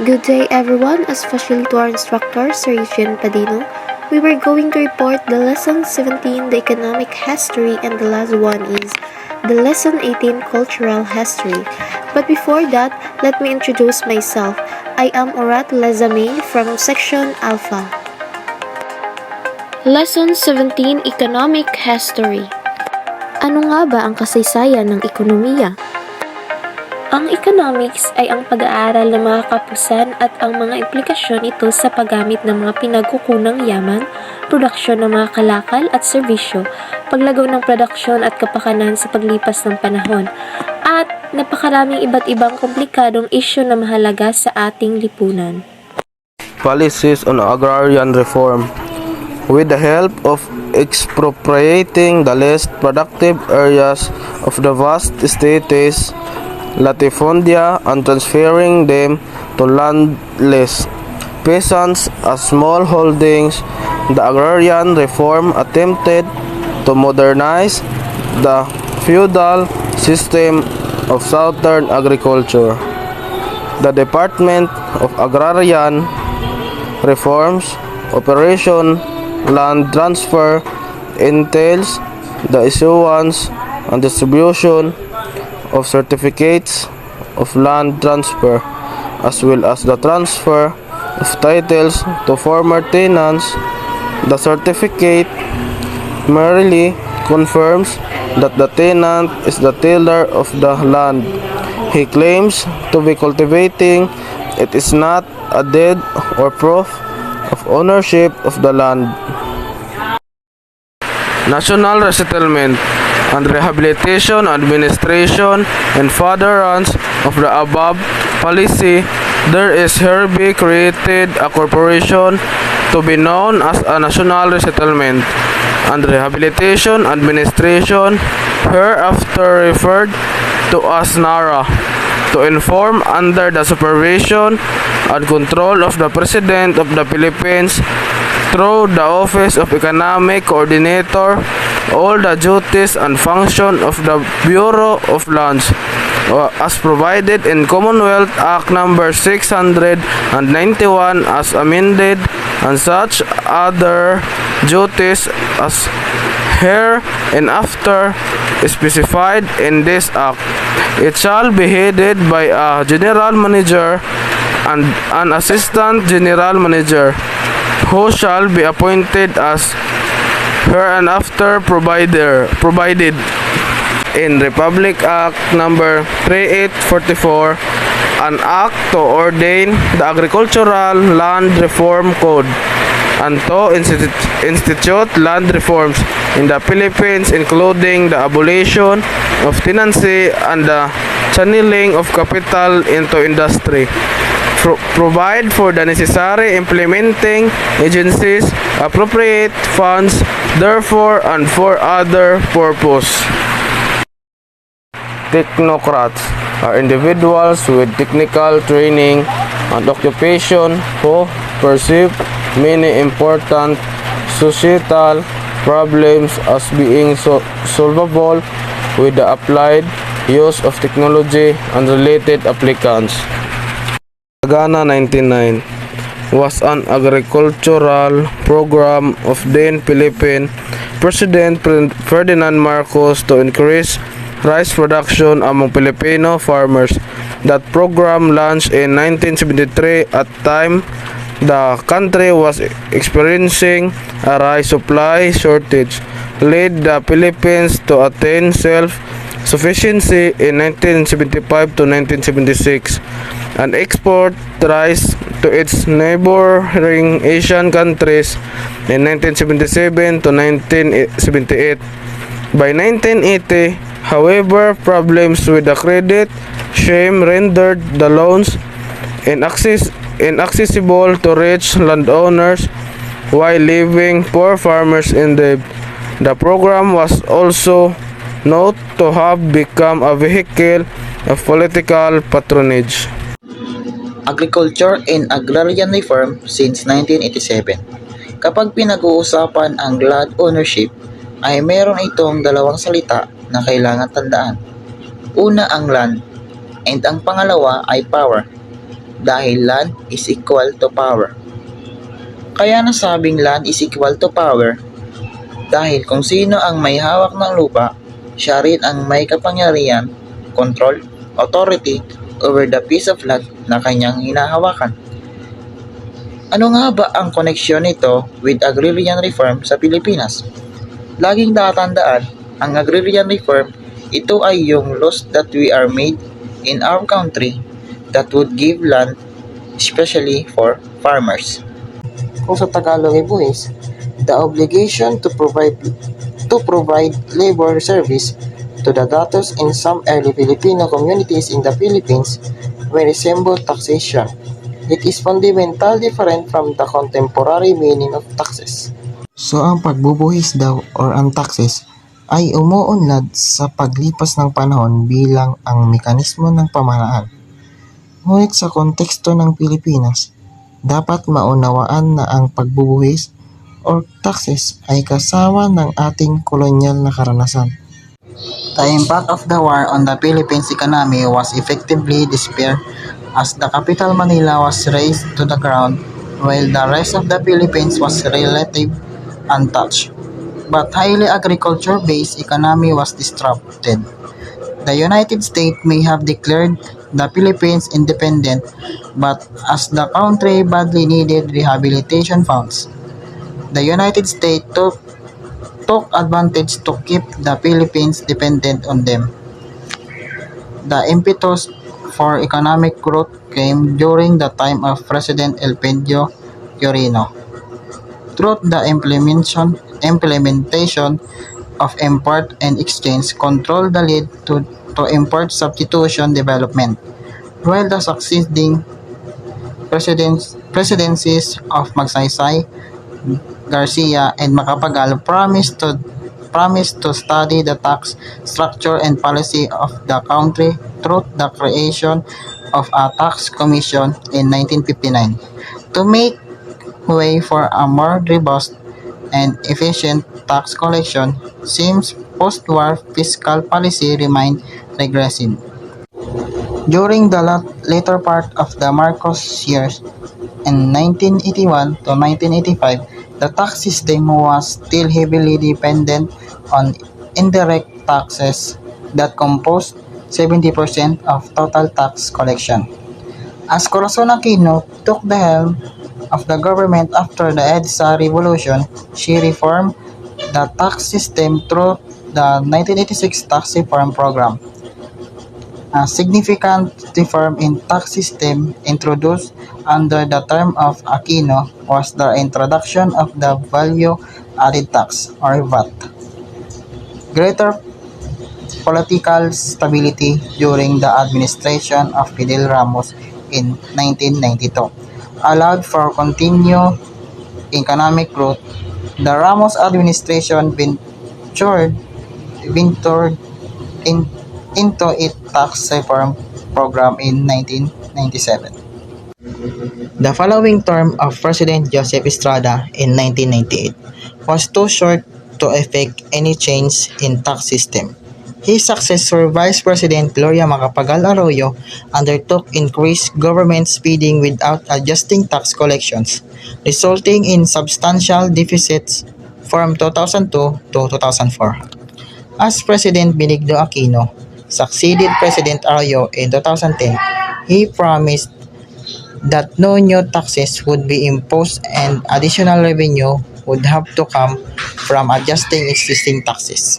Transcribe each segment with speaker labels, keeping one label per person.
Speaker 1: Good day everyone, especially to our instructor, Sir Eugene Padino. We were going to report the lesson 17, the economic history, and the last one is the lesson 18, cultural history. But before that, let me introduce myself. I am Orat Lazame from Section Alpha. Lesson 17, economic history. Ano nga ba ang kasaysayan ng ekonomiya? Ang economics ay ang pag-aaral ng mga kapusan at ang mga implikasyon nito sa paggamit ng mga pinagkukunang yaman, produksyon ng mga kalakal at serbisyo, paglagaw ng produksyon at kapakanan sa paglipas ng panahon, at napakaraming iba't ibang komplikadong isyu na mahalaga sa ating lipunan.
Speaker 2: Policies on agrarian reform. With the help of expropriating the less productive areas of the vast estates, latifundia, and transferring them to landless peasants as small holdings, the agrarian reform attempted to modernize the feudal system of southern agriculture. The Department of Agrarian Reforms Operation Land Transfer entails the issuance and distribution of certificates of land transfer, as well as the transfer of titles to former tenants. The certificate merely confirms that the tenant is the tiller of the land he claims to be cultivating. It is not a deed or proof of ownership of the land. National Resettlement and Rehabilitation Administration in furtherance of the above policy, there is hereby created a corporation to be known as a National Resettlement and Rehabilitation Administration, hereafter referred to as NARA, to inform under the supervision and control of the President of the Philippines through the Office of Economic Coordinator all the duties and function of the Bureau of Lands as provided in Commonwealth Act Number 691 as amended, and such other duties as hereinafter specified in this act. It shall be headed by a General Manager and an Assistant General Manager, who shall be appointed as hereinafter provided in Republic Act Number 3844, an act to ordain the Agricultural Land Reform Code and to institute land reforms in the Philippines, including the abolition of tenancy and the channeling of capital into industry. Provide for the necessary implementing agencies, appropriate funds therefore and for other purpose. Technocrats are individuals with technical training and occupation who perceive many important societal problems as being solvable with the applied use of technology and related applicants. Sagana 99 was an agricultural program of then Philippine President Ferdinand Marcos to increase rice production among Filipino farmers. That program launched in 1973 at time the country was experiencing a rice supply shortage, led the Philippines to attain self-sufficiency in 1975 to 1976 and export rice to its neighboring Asian countries in 1977 to 1978. By 1980, however, problems with the credit scheme rendered the loans inaccessible to rich landowners while leaving poor farmers in debt. The program was also known to have become a vehicle of political patronage.
Speaker 3: Agriculture and Agrarian Reform since 1987. Kapag pinag-uusapan ang land ownership, ay meron itong dalawang salita na kailangan tandaan. Una ang land, and ang pangalawa ay power. dahil land is equal to power. Kaya nasabing land is equal to power dahil kung sino ang may hawak ng lupa, siya rin ang may kapangyarihan, control, authority over the piece of land na kanyang hinahawakan. Ano nga ba ang koneksyon nito with agrarian reform sa Pilipinas? Laging tatandaan, ang agrarian reform, ito ay yung laws that we are made in our country that would give land especially for farmers. Kung sa Tagalog ay buwis, the obligation to provide labor service to the datos in some early Filipino communities in the Philippines may resemble taxation. It is fundamentally different from the contemporary meaning of taxes. So ang pagbubuhis daw or ang taxes ay umuunlad sa paglipas ng panahon bilang ang mekanismo ng pamahalaan. Ngunit sa konteksto ng Pilipinas, dapat maunawaan na ang pagbubuhis or taxes ay kasama ng ating kolonyal na karanasan. The impact of the war on the Philippines economy was effectively despair as the capital Manila was razed to the ground while the rest of the Philippines was relatively untouched. But highly agriculture-based economy was disrupted. The United States may have declared the Philippines independent, but as the country badly needed rehabilitation funds, the United States took advantage to keep the Philippines dependent on them. The impetus for economic growth came during the time of President Elpidio Quirino. Through the implementation of import and exchange control that led to import substitution development, while the succeeding presidencies of Magsaysay, Garcia, and Macapagal promised to study the tax structure and policy of the country through the creation of a tax commission in 1959 to make way for a more robust and efficient tax collection. Since post-war fiscal policy remained regressive. During the later part of the Marcos years, in 1981 to 1985, the tax system was still heavily dependent on indirect taxes that composed 70% of total tax collection. As Corazon Aquino took the helm of the government after the EDSA revolution, she reformed the tax system through the 1986 Tax Reform Program. A significant reform in tax system introduced under the term of Aquino was the introduction of the Value Added Tax or VAT. Greater political stability during the administration of Fidel Ramos in 1992 allowed for continued economic growth. The Ramos administration ventured into its tax reform program in 1997. The following term of President Joseph Estrada in 1998 was too short to effect any change in tax system. His successor, Vice President Gloria Macapagal Arroyo, undertook increased government spending without adjusting tax collections, resulting in substantial deficits from 2002 to 2004. As President Benigno Aquino succeeded President Arroyo in 2010, he promised that no new taxes would be imposed and additional revenue would have to come from adjusting existing taxes.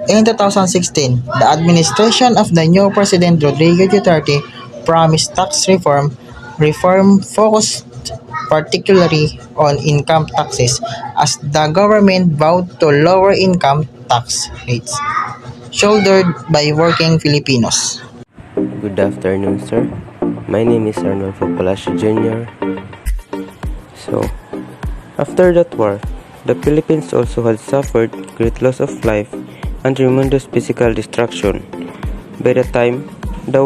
Speaker 3: In 2016, the administration of the new President Rodrigo Duterte promised tax reform focused particularly on income taxes as the government vowed to lower income tax rates shouldered by working Filipinos.
Speaker 4: Good afternoon, sir. My name is Arnolfo Palacio Jr. So, after that war, the Philippines also had suffered great loss of life and tremendous physical destruction. By the time the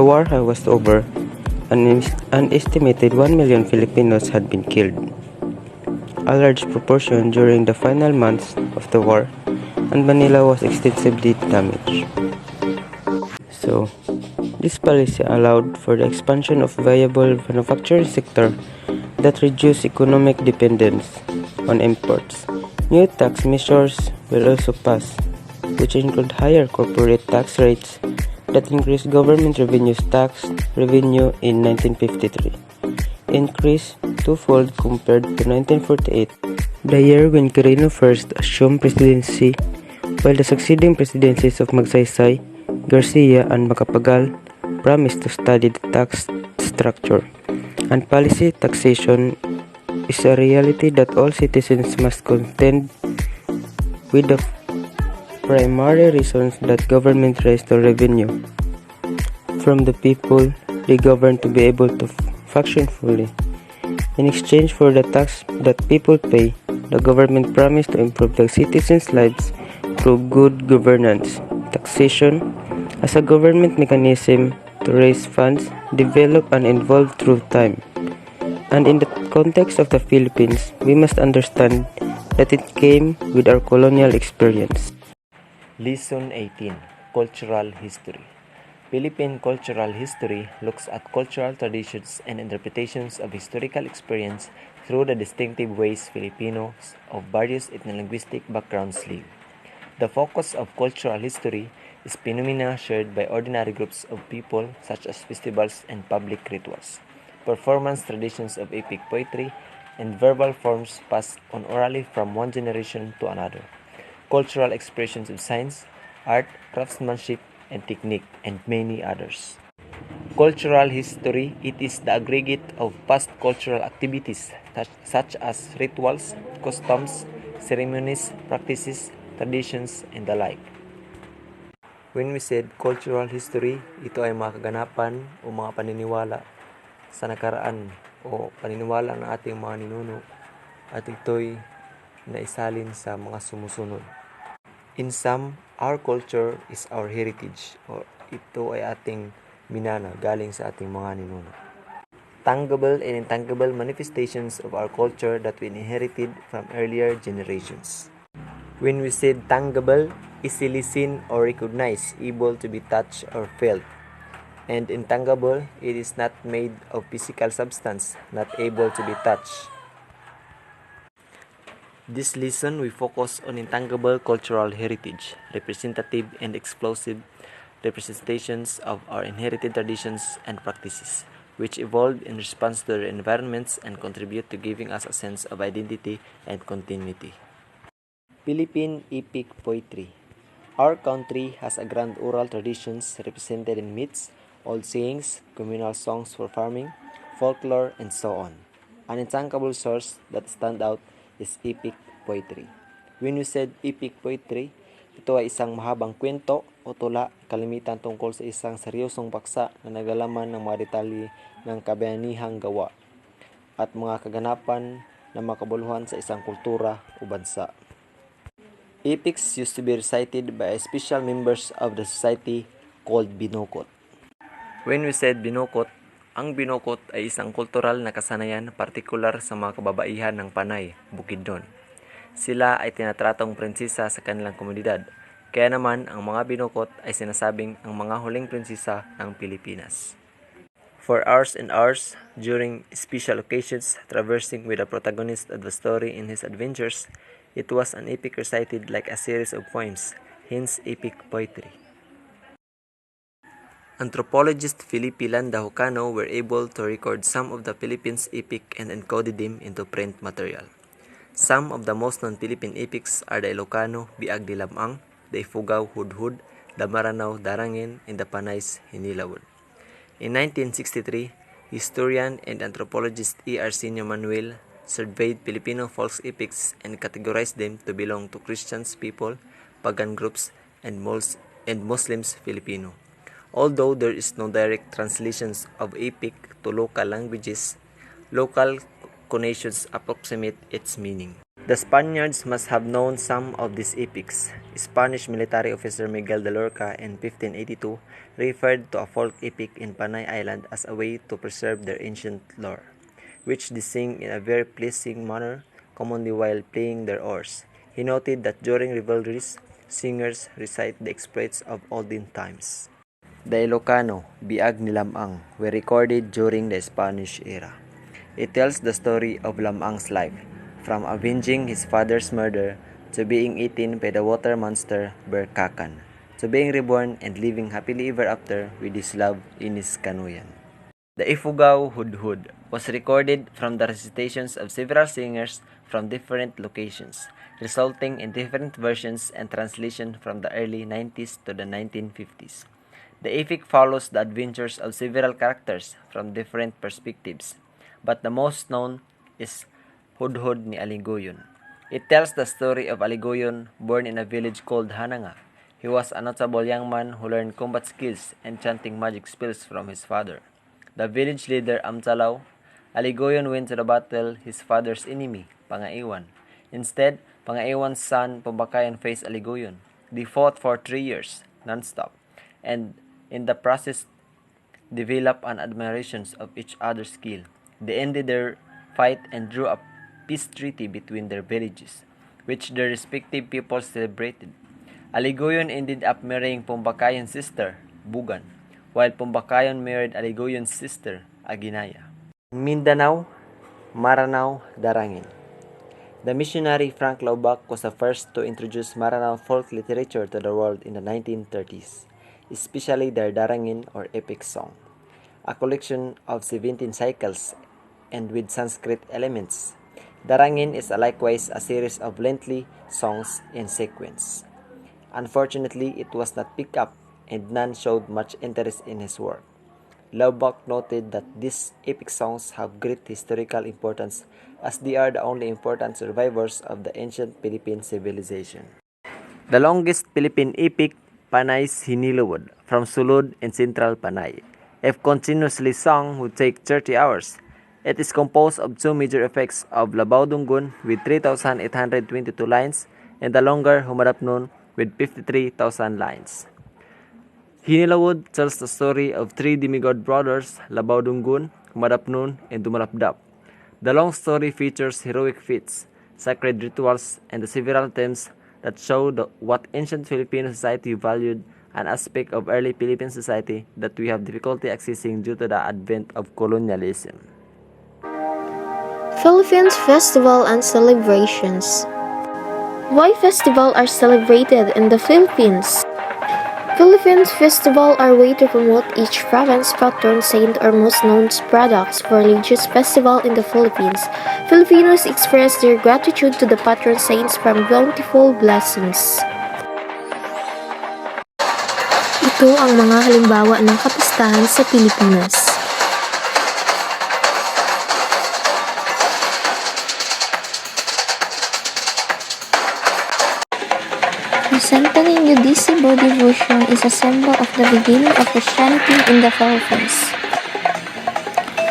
Speaker 4: war was over, an estimated 1 million Filipinos had been killed. A large proportion during the final months of the war, and Manila was extensively damaged. So, This policy allowed for the expansion of viable manufacturing sector that reduced economic dependence on imports. New tax measures were also passed, which include higher corporate tax rates that increased government revenue in 1953, increased twofold compared to 1948, the year when Quirino first assumed presidency, while the succeeding presidencies of Magsaysay, Garcia, and Macapagal promised to study the tax structure and policy. Taxation is a reality that all citizens must contend with. The primary reasons that government raise the revenue from the people they govern to be able to function fully. In exchange for the tax that people pay, the government promised to improve the citizens' lives through good governance. Taxation, as a government mechanism to raise funds, develop and evolve through time. And in the context of the Philippines, we must understand that it came with our colonial experience.
Speaker 5: Lesson 18: Cultural History. Philippine cultural history looks at cultural traditions and interpretations of historical experience through the distinctive ways Filipinos of various ethno-linguistic backgrounds live. The focus of cultural history is phenomena shared by ordinary groups of people such as festivals and public rituals, performance traditions of epic poetry, and verbal forms passed on orally from one generation to another, cultural expressions of science, art, craftsmanship, and technique, and many others. Cultural history, it is the aggregate of past cultural activities such as rituals, customs, ceremonies, practices, traditions, and the like. When we said cultural history, ito ay mga kaganapan o mga paniniwala sa nakaraan o paniniwala ng ating mga ninuno at ito'y naisalin sa mga sumusunod. In sum, our culture is our heritage o ito ay ating minana galing sa ating mga ninuno. Tangible and intangible manifestations of our culture that we inherited from earlier generations. When we said tangible, easily seen or recognized, able to be touched or felt. And intangible, it is not made of physical substance, not able to be touched. This lesson, we focus on intangible cultural heritage, representative and explosive representations of our inherited traditions and practices, which evolved in response to their environments and contribute to giving us a sense of identity and continuity. Philippine Epic Poetry. Our country has a grand oral traditions represented in myths, old sayings, communal songs for farming, folklore, and so on. An intangible source that stand out is epic poetry. When we said epic poetry, ito ay isang mahabang kwento o tula, kalimitan tungkol sa isang seryosong paksa na naglalaman ng mga detalye ng kabayanihang gawa at mga kaganapan na makabuluhan sa isang kultura o bansa. Epics used to be recited by special members of the society called binukot. When we said binukot, ang binukot ay isang kultural na kasanayan partikular sa mga kababaihan ng Panay, Bukidnon. Sila ay tinatratong prinsesa sa kanilang komunidad, kaya naman ang mga binukot ay sinasabing ang mga huling prinsesa ng Pilipinas. For hours and hours, during special occasions, traversing with the protagonist of the story in his adventures, it was an epic recited like a series of poems, hence epic poetry. Anthropologist Felipe Landa Hucano were able to record some of the Philippines' epic and encoded them into print material. Some of the most known Philippine epics are the Ilocano, Biag de Lamang, the Ifugao Hudhud, the Maranao Darangin, and the Panay's Hinilawod. In 1963, historian and anthropologist E.R. Senior Manuel surveyed Filipino folk epics and categorized them to belong to Christians people, pagan groups, and Muslims Filipino. Although there is no direct translations of epic to local languages, local connotations approximate its meaning. The Spaniards must have known some of these epics. Spanish military officer Miguel de Lorca in 1582 referred to a folk epic in Panay Island as a way to preserve their ancient lore, which they sing in a very pleasing manner, commonly while playing their oars. He noted that during revelries, singers recite the exploits of olden times. The Ilocano, Biag ni Lamang, were recorded during the Spanish era. It tells the story of Lamang's life, from avenging his father's murder to being eaten by the water monster Berkakan, to being reborn and living happily ever after with his love Inis Kanuyan. The Ifugao Hudhud was recorded from the recitations of several singers from different locations, resulting in different versions and translation from the early 90s to the 1950s. The epic follows the adventures of several characters from different perspectives, but the most known is Hudhud ni Aligoyon. It tells the story of Aligoyon, born in a village called Hananga. He was a notable young man who learned combat skills and chanting magic spells from his father, the village leader Amtalaw. Aligoyon went to the battle his father's enemy, Pangaiwan. Instead, Pangaiwan's son Pumbakayan faced Aligoyon. They fought for 3 years, non-stop, and in the process developed an admiration of each other's skill. They ended their fight and drew a peace treaty between their villages, which their respective peoples celebrated. Aligoyon ended up marrying Pumbakayan's sister, Bugan, while Pumbakayan married Aligoyon's sister, Aginaya. Mindanao, Maranao, Darangin. The missionary Frank Laubach was the first to introduce Maranao folk literature to the world in the 1930s, especially their Darangin or epic song, a collection of 17 cycles and with Sanskrit elements. Darangin is likewise a series of lengthy songs in sequence. Unfortunately, it was not picked up and none showed much interest in his work. Laubach noted that these epic songs have great historical importance as they are the only important survivors of the ancient Philippine civilization. The longest Philippine epic, Panay's Hinilawod, from Sulud in central Panay, if continuously sung, would take 30 hours. It is composed of two major effects of Labaw Dunggun with 3,822 lines and the longer Humadapnon with 53,000 lines. Hinilawod tells the story of three demigod brothers, Labaw Dunggun, Humadapnon, and Dumalapdap. The long story features heroic feats, sacred rituals, and the several themes that show what ancient Filipino society valued, an aspect of early Philippine society that we have difficulty accessing due to the advent of colonialism.
Speaker 1: Philippines Festival and Celebrations. Why festivals are celebrated in the Philippines? Philippines Festival are way to promote each province patron saint or most known products for religious festival in the Philippines. Filipinos express their gratitude to the patron saints from bountiful blessings. Ito ang mga halimbawa ng kapistahan sa Pilipinas. The Santo Niño de Cebu devotion is a symbol of the beginning of Christianity in the Philippines.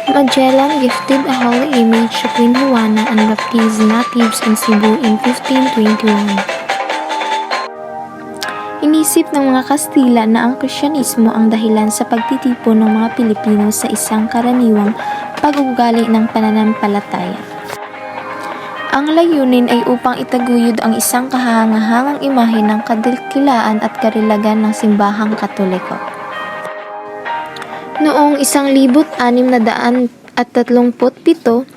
Speaker 1: Magellan gifted a holy image to Queen Juana and baptized natives in Cebu in 1521. Inisip ng mga Kastila na ang Kristyanismo ang dahilan sa pagtitipon ng mga Pilipino sa isang karaniwang pag-uugali ng pananampalataya. Ang layunin ay upang itaguyod ang isang kahangahangang imahe ng kadakilaan at karilagan ng simbahang Katoliko. Noong 1637,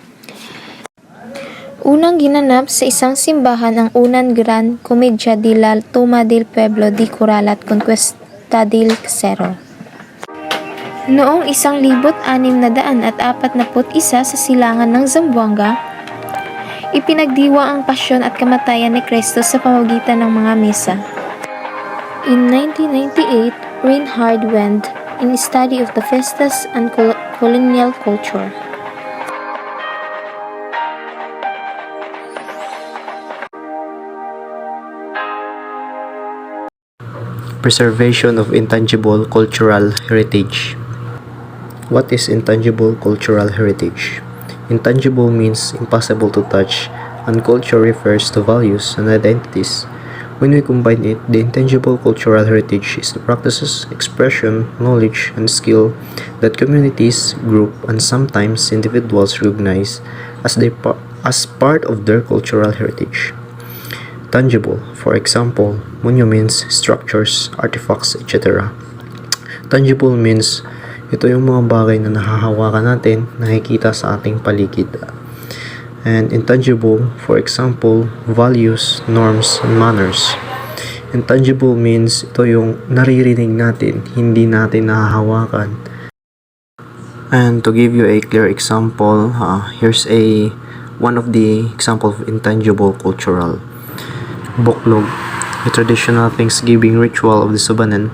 Speaker 1: unang ginanap sa isang simbahan ang unang Gran Comedia de la Toma del Pueblo de Coral at Conquista del Cerro. Noong 1641 sa silangan ng Zamboanga, ipinagdiwa ang pasyon at kamatayan ni Kristo sa pamamagitan ng mga misa. In 1998, Reinhard went in study of the festas and colonial culture.
Speaker 6: Preservation of intangible cultural heritage. What is intangible cultural heritage? Intangible means impossible to touch, and culture refers to values and identities. When we combine it, the intangible cultural heritage is the practices, expression, knowledge, and skill that communities, group, and sometimes individuals recognize as part of their cultural heritage. Tangible, for example, monuments, structures, artifacts, etc. Tangible means ito yung mga bagay na nahahawakan natin, nakikita sa ating paligid. And intangible, for example, values, norms, and manners. Intangible means ito yung naririnig natin, hindi natin nahahawakan. And to give you a clear example, here's one of the example of intangible cultural. Buklog, a traditional Thanksgiving ritual of the Subanen,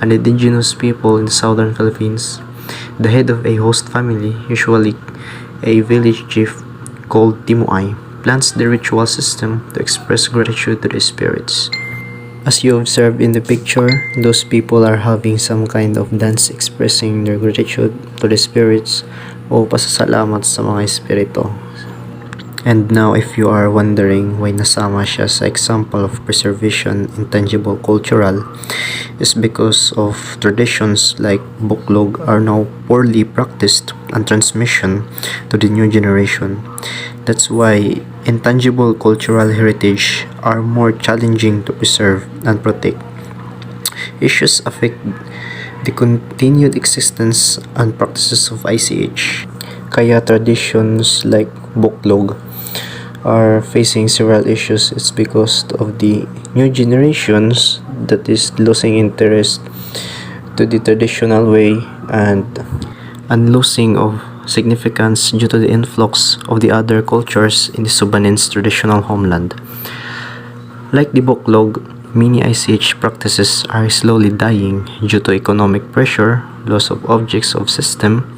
Speaker 6: an indigenous people in the southern Philippines. The head of a host family, usually a village chief called Timuay, plans the ritual system to express gratitude to the spirits. As you observe in the picture, those people are having some kind of dance expressing their gratitude to the spirits o pasasalamat sa mga espiritu. And now, if you are wondering why nasama siya sa example of preservation intangible cultural, is because of traditions like buklog are now poorly practiced and transmission to the new generation. That's why intangible cultural heritage are more challenging to preserve and protect. Issues affect the continued existence and practices of ICH. Kaya traditions like buklog are facing several issues. It's because of the new generations that is losing interest to the traditional way and losing of significance due to the influx of the other cultures in the Subanen's traditional homeland. Like the buklog, many ICH practices are slowly dying due to economic pressure, loss of objects of system,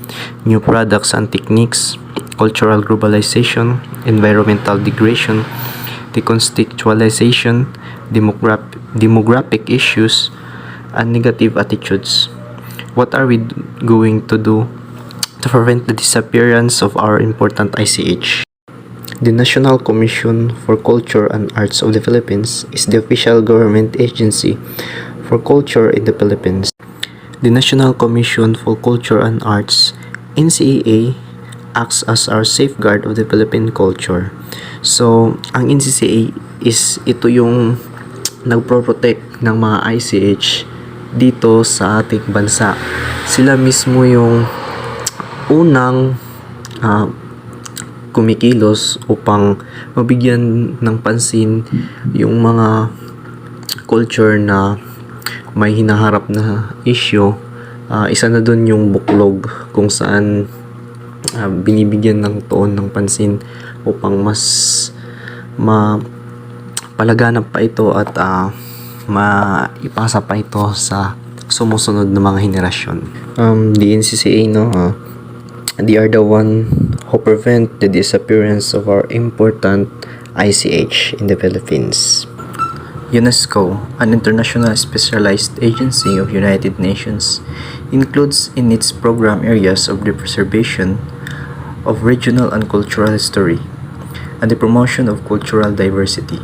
Speaker 6: new products and techniques, cultural globalization, environmental degradation, decontextualization, demographic issues, and negative attitudes. What are we going to do to prevent the disappearance of our important ICH? The National Commission for Culture and Arts of the Philippines is the official government agency for culture in the Philippines. The National Commission for Culture and Arts, NCAA, acts as our safeguard of the Philippine culture. So, ang NCCA is ito yung nagpro-protect ng mga ICH dito sa ating bansa. Sila mismo yung unang kumikilos upang mabigyan ng pansin yung mga culture na may hinaharap na issue. Isa na dun yung buklog kung saan binibigyan ng tuon ng pansin upang mas mapalaganap pa ito at maipasa pa ito sa sumusunod na mga henerasyon. The NCCA, they are the one who prevent the disappearance of our important ICH in the Philippines. UNESCO, an international specialized agency of United Nations, includes in its program areas of the preservation of regional and cultural history and the promotion of cultural diversity.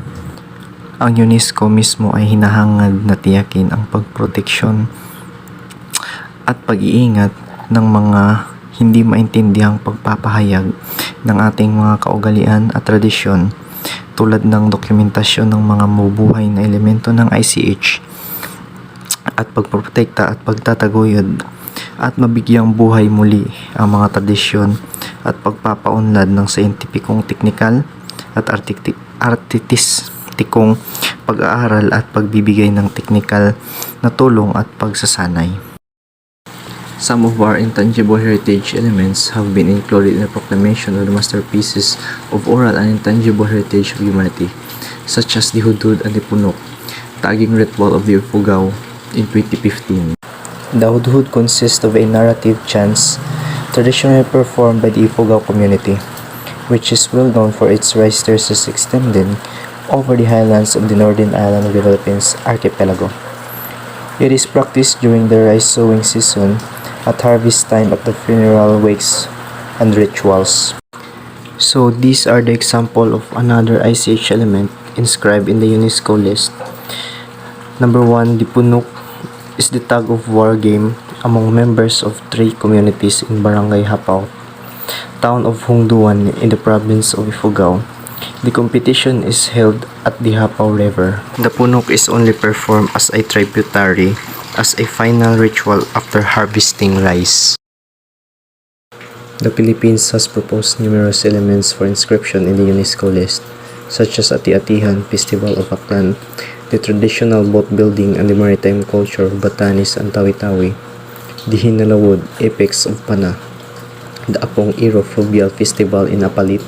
Speaker 6: Ang UNESCO mismo ay hinahangad na tiyakin ang pagproteksyon at pag-iingat ng mga hindi maintindihang pagpapahayag ng ating mga kaugalian at tradisyon tulad ng dokumentasyon ng mga mabubuhay na elemento ng ICH at pagprotekta at pagtataguyod at mabigyang buhay muli ang mga tradisyon at pagpapaunlad ng scientificong teknikal at artistikong pag-aaral at pagbibigay ng teknikal na tulong at pagsasanay. Some of our intangible heritage elements have been included in the proclamation of the masterpieces of oral and intangible heritage of humanity, such as the Hudhud and the Punok, tagging ritual of the Ifugao in 2015. The Hudhud consists of a narrative chants traditionally performed by the Ifugao community, which is well known for its rice terraces extending over the highlands of the northern island of the Philippines archipelago. It is practiced during the rice sowing season, at harvest time, at the funeral wakes and rituals. So these are the example of another ICH element inscribed in the UNESCO list. Number 1, the Punok is the tug of war game among members of 3 communities in Barangay Hapao, town of Hongduan in the province of Ifugao. The competition is held at the Hapao River. The Punok is only performed as a tributary as a final ritual after harvesting rice. The Philippines has proposed numerous elements for inscription in the UNESCO list, such as Ati-Atihan Festival of Aklan, the traditional boat building and the maritime culture of Batanes and Tawi-Tawi, the Hinalawod Apex of Pana, the Apong Iro Fluvial Festival in Apalit,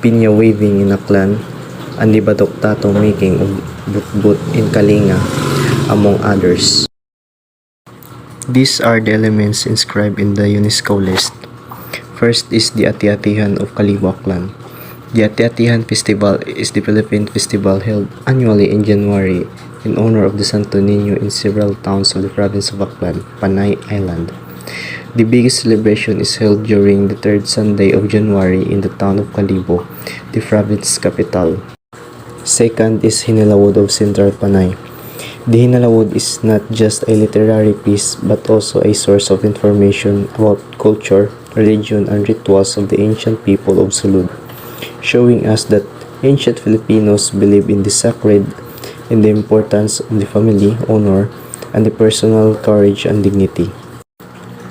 Speaker 6: Pinya waving in Aklan, and the Batok Tato making of Butbut in Kalinga, among others. These are the elements inscribed in the UNESCO list. First is the Ati-Atihan of Kalibo Aklan. The Ati-Atihan Festival is the Philippine festival held annually in January in honor of the Santo Niño in several towns of the province of Aklan, Panay Island. The biggest celebration is held during the third Sunday of January in the town of Kalibo, the province capital. Second is Hinalawod of Central Panay. The Hinalawod is not just a literary piece but also a source of information about culture, religion, and rituals of the ancient people of Sulud, showing us that ancient Filipinos believe in the sacred, in the importance of the family, honor, and the personal courage and dignity.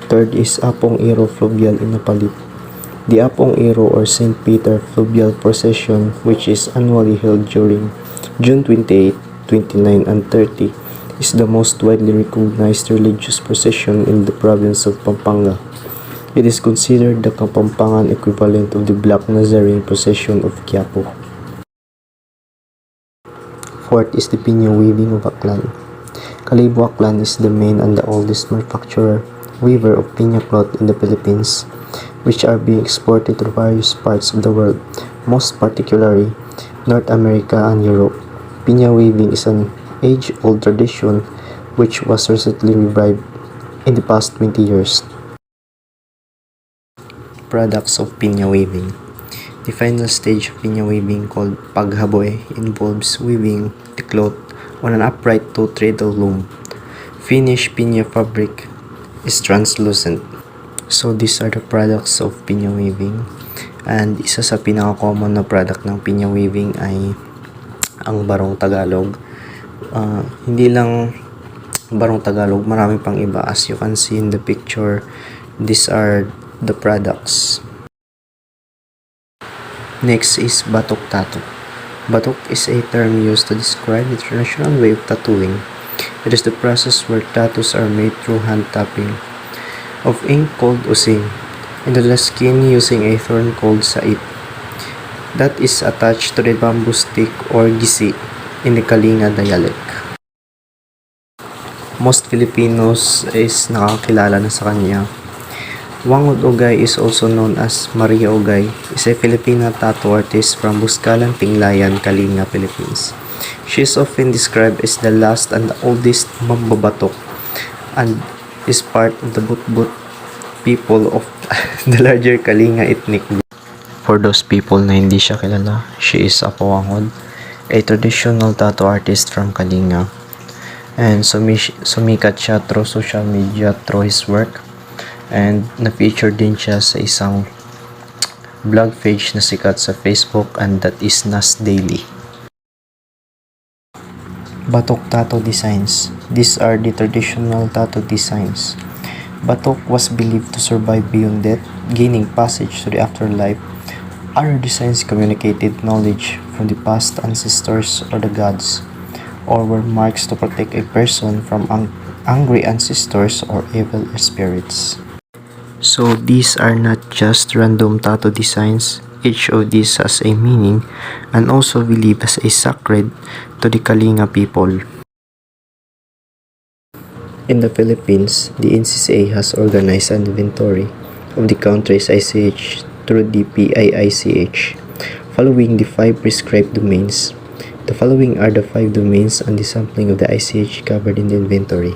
Speaker 6: Third is Apong Iro Fluvial in Apalit. The Apong Iro or St. Peter Fluvial Procession, which is annually held during June 28, 29, and 30, is the most widely recognized religious procession in the province of Pampanga. It is considered the Kapampangan equivalent of the Black Nazarene procession of Quiapo. Fourth is the Pinya weaving of Aklan. Kalibo Aklan is the main and the oldest manufacturer weaver of pinya cloth in the Philippines, which are being exported to various parts of the world, most particularly North America and Europe. Pinya weaving is an age-old tradition which was recently revived in the past 20 years. Products of pinya weaving. The final stage of pinya weaving, called paghaboy, involves weaving the cloth on an upright two-treadle loom. Finished pinya fabric is translucent. So these are the products of pinya weaving. And isa sa pinaka-common na product ng pinya weaving ay ang barong Tagalog. Hindi lang barong Tagalog, marami pang iba. As you can see in the picture, these are the products. Next is batok tattoo. Batok is a term used to describe the traditional way of tattooing. It is the process where tattoos are made through hand tapping of ink called using into the skin using a thorn called sait that is attached to the bamboo stick or gisi in the Kalinga dialect. Most Filipinos is nakakilala na sa kanya. Wangod Ogay is also known as Maria Ogay, is a Filipina tattoo artist from Buscalan, Tinglayan, Kalinga, Philippines. She is often described as the last and the oldest mambabatok and is part of the Butbut people of the larger Kalinga ethnic group. For those people na hindi siya kilala, she is Apo Wangod, a traditional tattoo artist from Kalinga. And sumikat siya through social media through his work. And na-feature din siya sa isang blog page na sikat sa Facebook, and that is Nas Daily. Batok tattoo designs. These are the traditional tattoo designs. Batok was believed to survive beyond death, gaining passage to the afterlife. Other designs communicated knowledge from the past ancestors or the gods, or were marks to protect a person from angry ancestors or evil spirits. So these are not just random tattoo designs. Each of these has a meaning and also believed as a sacred to the Kalinga people. In the Philippines, the NCCA has organized an inventory of the country's ICH through the PIICH, following the 5 prescribed domains. The following are the 5 domains and the sampling of the ICH covered in the inventory.